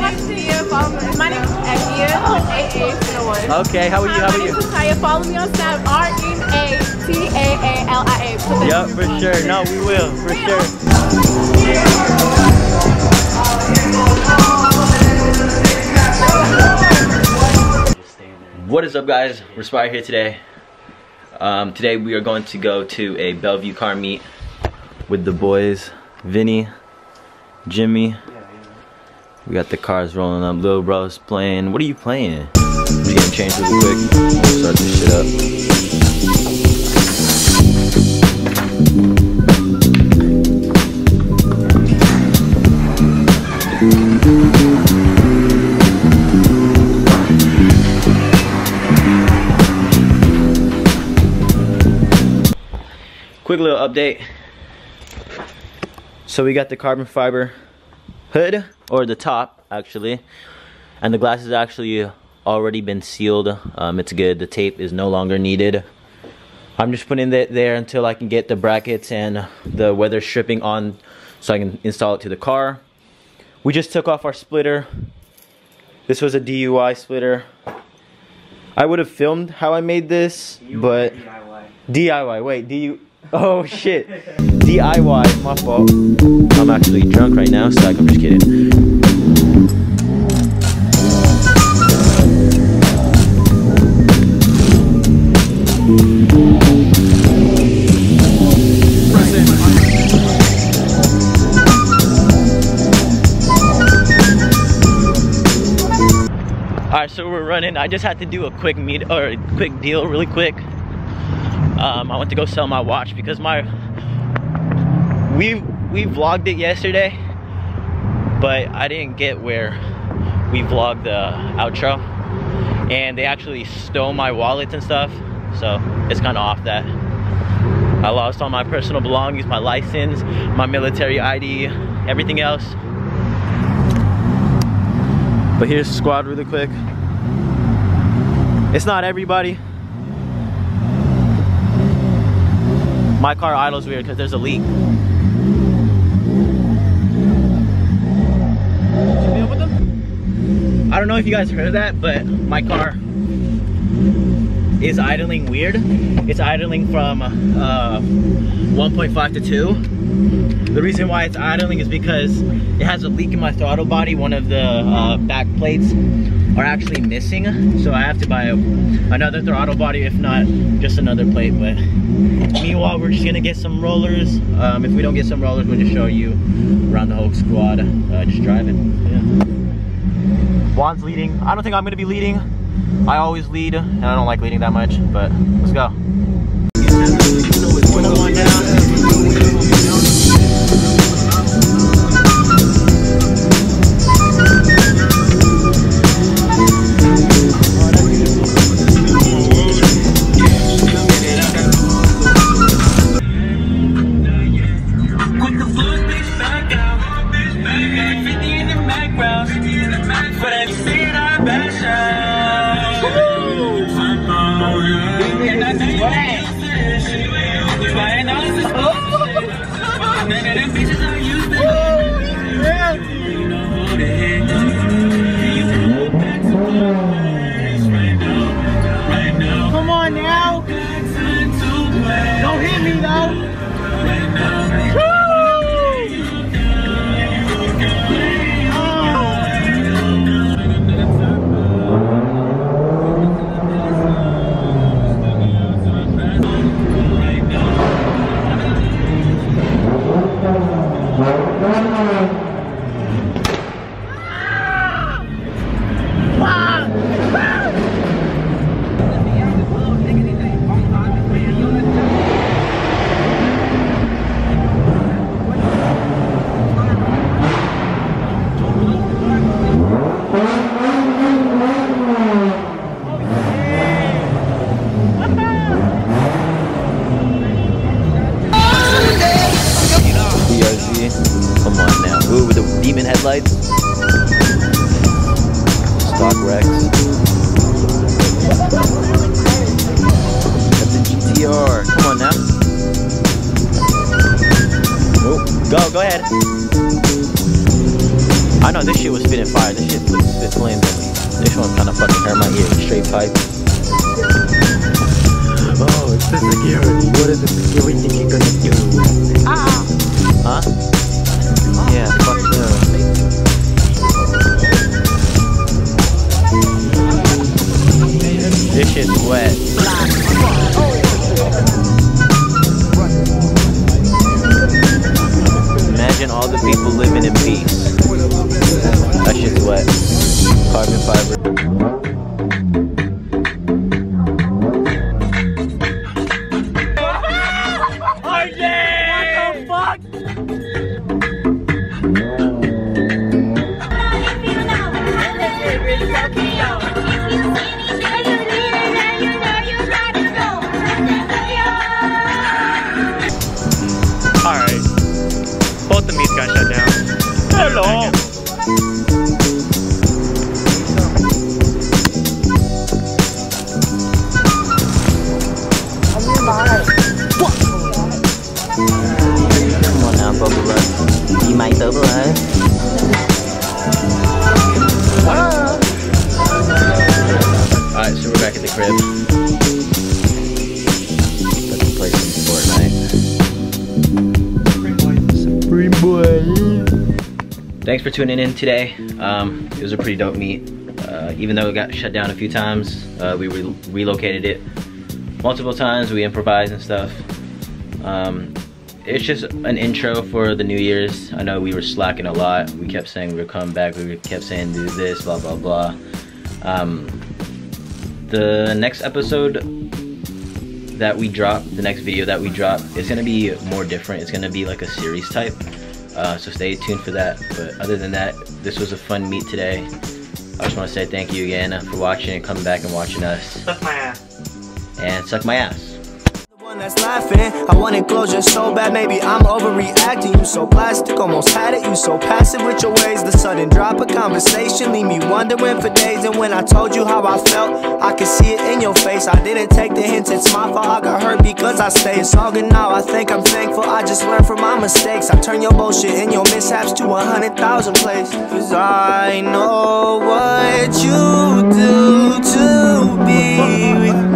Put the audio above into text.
My name is Akia. AA. Okay, how are you? How are you? Kaya, follow me on Snap. RENATAALIA. Yup, for sure. No, we will, for sure. What is up, guys? Respire here today. Today we are going to go to a Bellevue car meet with the boys, Vinny, Jimmy. We got the cars rolling up. Little bro's playing. What are you playing? I'm just getting changed really quick. Start this shit up. Quick little update. So we got the carbon fiber hood, or the top actually, and the glass has actually already been sealed. It's good. The tape is no longer needed. I'm just putting it there until I can get the brackets and the weather stripping on so I can install it to the car. We just took off our splitter. This was a DIY splitter. I would have filmed how I made this, but DIY. Wait, oh shit. DIY, my fault. I'm actually drunk right now, so I'm just kidding. Alright, so we're running. I just had to do a quick deal really quick. I went to go sell my watch because we vlogged it yesterday, but I didn't get where we vlogged the outro, and they actually stole my wallets and stuff, so it's kind of off that. I lost all my personal belongings, my license, my military ID, everything else. But here's the squad really quick. It's not everybody. My car idles weird because there's a leak. I don't know if you guys heard that, but my car is idling weird. It's idling from 1.5 to 2. The reason why it's idling is because it has a leak in my throttle body. One of the back plates are actually missing, so I have to buy another throttle body, if not just another plate. But meanwhile, we're just gonna get some rollers. If we don't get some rollers, we'll just show you around the whole squad, just driving. Yeah. Juan's leading. I don't think I'm gonna be leading. I always lead, and I don't like leading that much, but let's go. Come on now. Don't hit me though. Come on now. Ooh, with the demon headlights. Stock Rex. That's a GTR. Come on now. Oh, go ahead. I know this shit was spitting fire. This shit was spit flames. This one kind of fucking hurt my ear. Straight pipe. Oh, it's the security. What is the security thing gonna do? Huh? Yeah, fuck you. This shit's wet. Imagine all the people living in peace. That shit's wet. Carbon fiber. Alright. Both the meats got shut down. Hello! Come on now, bubble up. You might bubble up. Alright, so we're back at the crib. Let's play some Fortnite. Thanks for tuning in today. It was a pretty dope meet. Even though it got shut down a few times, we relocated it multiple times. We improvised and stuff. It's just an intro for the New Year's. I know we were slacking a lot. We kept saying we were coming back. We kept saying do this, blah, blah, blah. The next episode that we drop, the next video that we drop, is gonna be more different. It's gonna be like a series type. So stay tuned for that. But other than that, this was a fun meet today. I just want to say thank you again for watching and coming back and watching us. Suck my ass. And suck my ass. That's laughing. I wanted closure so bad, maybe I'm overreacting. You so plastic, almost had it. You so passive with your ways. The sudden drop of conversation leave me wondering for days. And when I told you how I felt, I could see it in your face. I didn't take the hints, it's my fault. I got hurt because I stayed. It's all good now, I think I'm thankful. I just learned from my mistakes. I turn your bullshit and your mishaps to 100,000 plays. Cause I know what you do to be with me.